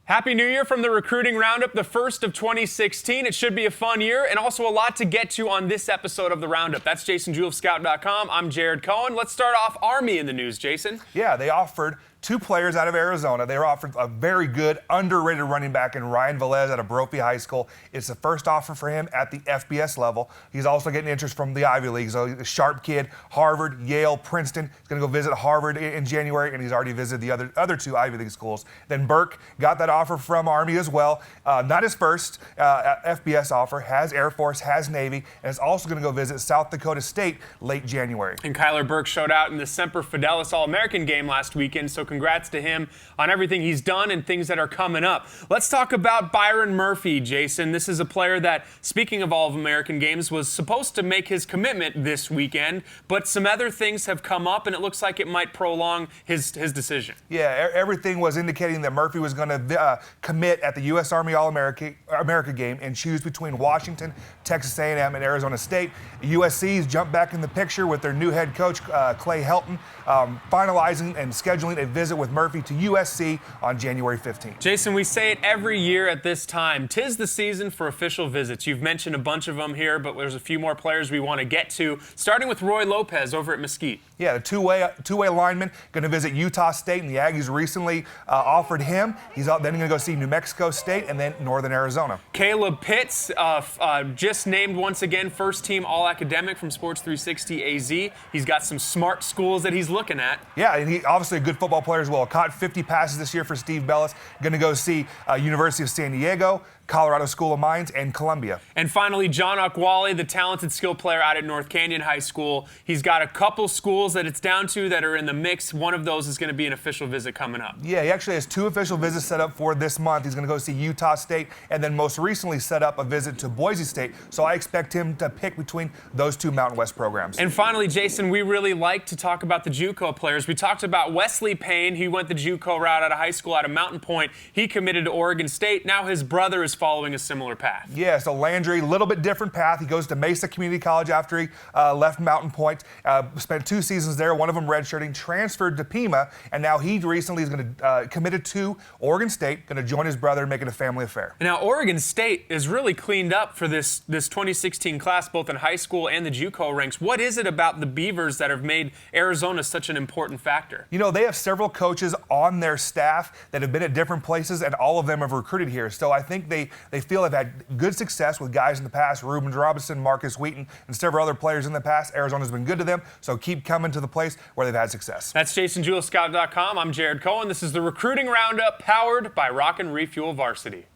Happy New Year from the Recruiting Roundup, the first of 2016. It should be a fun year and also a lot to get to on this episode of the Roundup. That's Jason Jewell of Scout.com. I'm Jared Cohen. Let's start off Army in the news, Jason. Yeah, they offered two players out of Arizona. They were offered a very good, underrated running back in Ryan Velez out of Brophy High School. It's the first offer for him at the FBS level. He's also getting interest from the Ivy League. So he's a sharp kid, Harvard, Yale, Princeton. He's going to go visit Harvard in January, and he's already visited the other two Ivy League schools. Then Burke got that offer from Army as well. Not his first FBS offer, has Air Force, has Navy, and is also going to go visit South Dakota State late January. And Kyler Burke showed out in the Semper Fidelis All-American game last weekend, so congrats to him on everything he's done and things that are coming up. Let's talk about Byron Murphy, Jason. This is a player that, speaking of All-American games, was supposed to make his commitment this weekend, but some other things have come up, and it looks like it might prolong his decision. Yeah, everything was indicating that Murphy was going to commit at the U.S. Army All-America game and choose between Washington, Texas A&M, and Arizona State. USC's jumped back in the picture with their new head coach, Clay Helton, finalizing and scheduling a visit with Murphy to USC on January 15th. Jason, we say it every year at this time. 'Tis the season for official visits. You've mentioned a bunch of them here, but there's a few more players we want to get to, starting with Roy Lopez over at Mesquite. Yeah, the two-way lineman going to visit Utah State, and the Aggies recently offered him. He's then going to go see New Mexico State and then Northern Arizona. Caleb Pitts, just named once again first-team All-Academic from Sports 360 AZ. He's got some smart schools that he's looking at. Yeah, and he's obviously a good football player as well. Caught 50 passes this year for Steve Bellis. Going to go see University of San Diego, Colorado School of Mines, and Columbia. And finally, John Akwali, the talented skill player out at North Canyon High School. He's got a couple schools that it's down to that are in the mix. One of those is going to be an official visit coming up. Yeah, he actually has two official visits set up for this month. He's going to go see Utah State and then most recently set up a visit to Boise State. So I expect him to pick between those two Mountain West programs. And finally, Jason, we really like to talk about the JUCO players. We talked about Wesley Payne. He went the JUCO route out of high school out of Mountain Point. He committed to Oregon State. Now his brother is following a similar path. Yeah, so Landry, a little bit different path. He goes to Mesa Community College after he left Mountain Point. Spent 2 seasons there, one of them redshirting, transferred to Pima, and now he recently is going to committed to Oregon State, going to join his brother and make it a family affair. Now, Oregon State is really cleaned up for this 2016 class, both in high school and the JUCO ranks. What is it about the Beavers that have made Arizona such an important factor? You know, they have several coaches on their staff that have been at different places, and all of them have recruited here. So I think they feel they've had good success with guys in the past, Reuben Robinson, Marcus Wheaton, and several other players in the past. Arizona's been good to them, so keep coming to the place where they've had success. That's Jason Jewell, Scout.com. I'm Jared Cohen. This is the Recruiting Roundup, powered by Rock and Refuel Varsity.